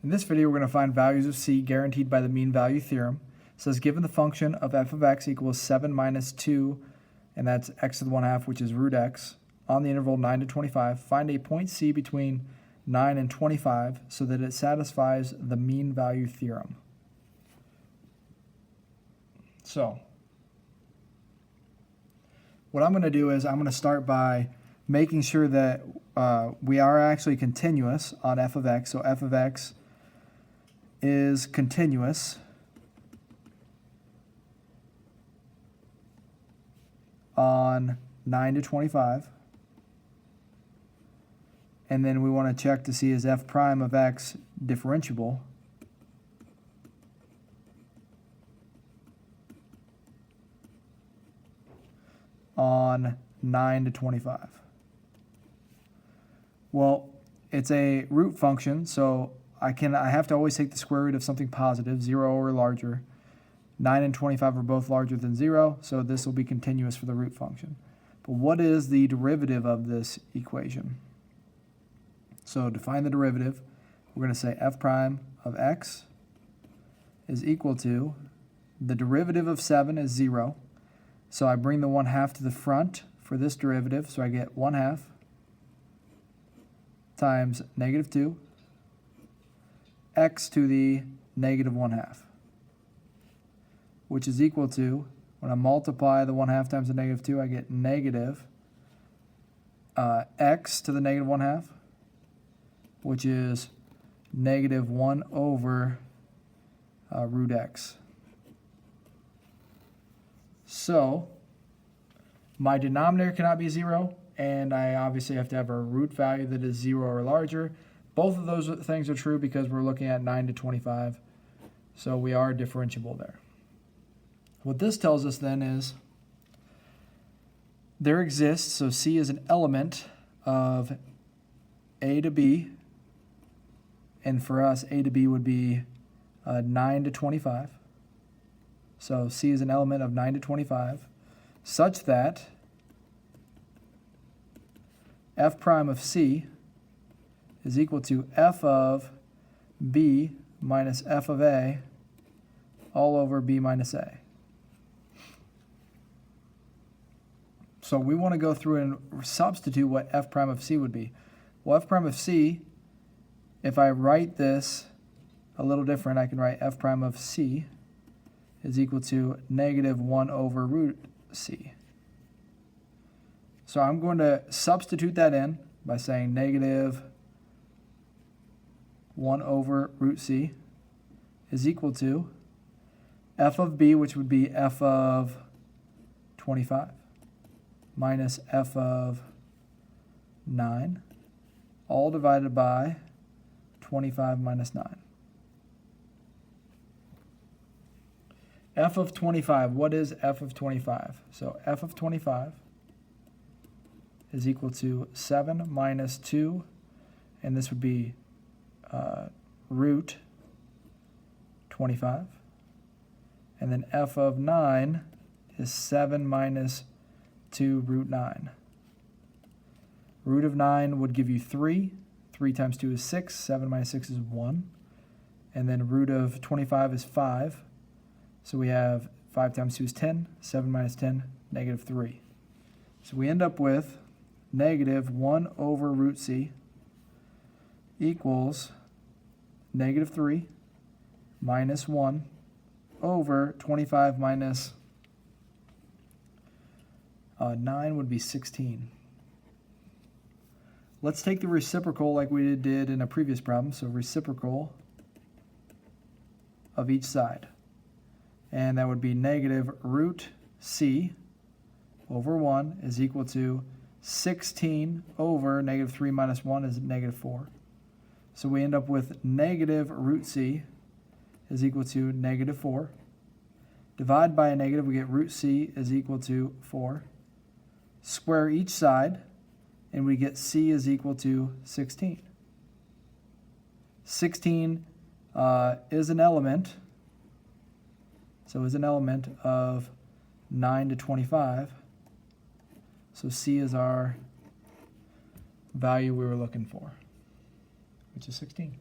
In this video, we're going to find values of c guaranteed by the mean value theorem. It says given the function of f of x equals 7 minus 2, and that's x to the 1/2, which is root x, on the interval 9 to 25, find a point c between 9 and 25 so that it satisfies the mean value theorem. So, what I'm going to do is I'm going to start by making sure that we are actually continuous on f of x. So f of x is continuous on 9 to 25. And then we want to check to see is f prime of x differentiable on 9 to 25. Well, it's a root function, so I have to always take the square root of something positive, 0 or larger. 9 and 25 are both larger than 0, so this will be continuous for the root function. But what is the derivative of this equation? So to find the derivative, we're going to say f prime of x is equal to, the derivative of 7 is 0, so I bring the 1/2 to the front for this derivative, so I get 1/2 times negative 2 x to the negative 1/2, which is equal to, when I multiply the 1/2 times the negative 2, I get negative x to the negative 1/2, which is negative 1 over root x. So my denominator cannot be 0, and I obviously have to have a root value that is 0 or larger. Both of those things are true because we're looking at 9 to 25, so we are differentiable there. What this tells us then is there exists, so c is an element of a to b, and for us a to b would be 9 to 25. So c is an element of 9 to 25 such that f prime of c is equal to f of b minus f of a all over b minus a. So we want to go through and substitute what f prime of c would be. Well, f prime of c, if I write this a little different, I can write f prime of c is equal to negative 1 over root c. So I'm going to substitute that in by saying negative 1 over root c is equal to f of b, which would be f of 25, minus f of 9, all divided by 25 minus 9. F of 25, what is f of 25? So f of 25 is equal to 7 minus 2, and this would be root 25. And then f of 9 is 7 minus 2 root 9. Root of 9 would give you 3. 3 times 2 is 6. 7 minus 6 is 1. And then root of 25 is 5. So we have 5 times 2 is 10. 7 minus 10, negative 3. So we end up with negative 1 over root c equals negative 3 minus 1 over 25 minus 9 would be 16. Let's take the reciprocal like we did in a previous problem. So reciprocal of each side. And that would be negative root c over 1 is equal to 16 over negative 3 minus 1 is negative 4. So we end up with negative root c is equal to negative 4. Divide by a negative, we get root c is equal to 4. Square each side, and we get c is equal to 16. 16 is an element, so is an element of 9 to 25. So c is our value we were looking for, which is 16.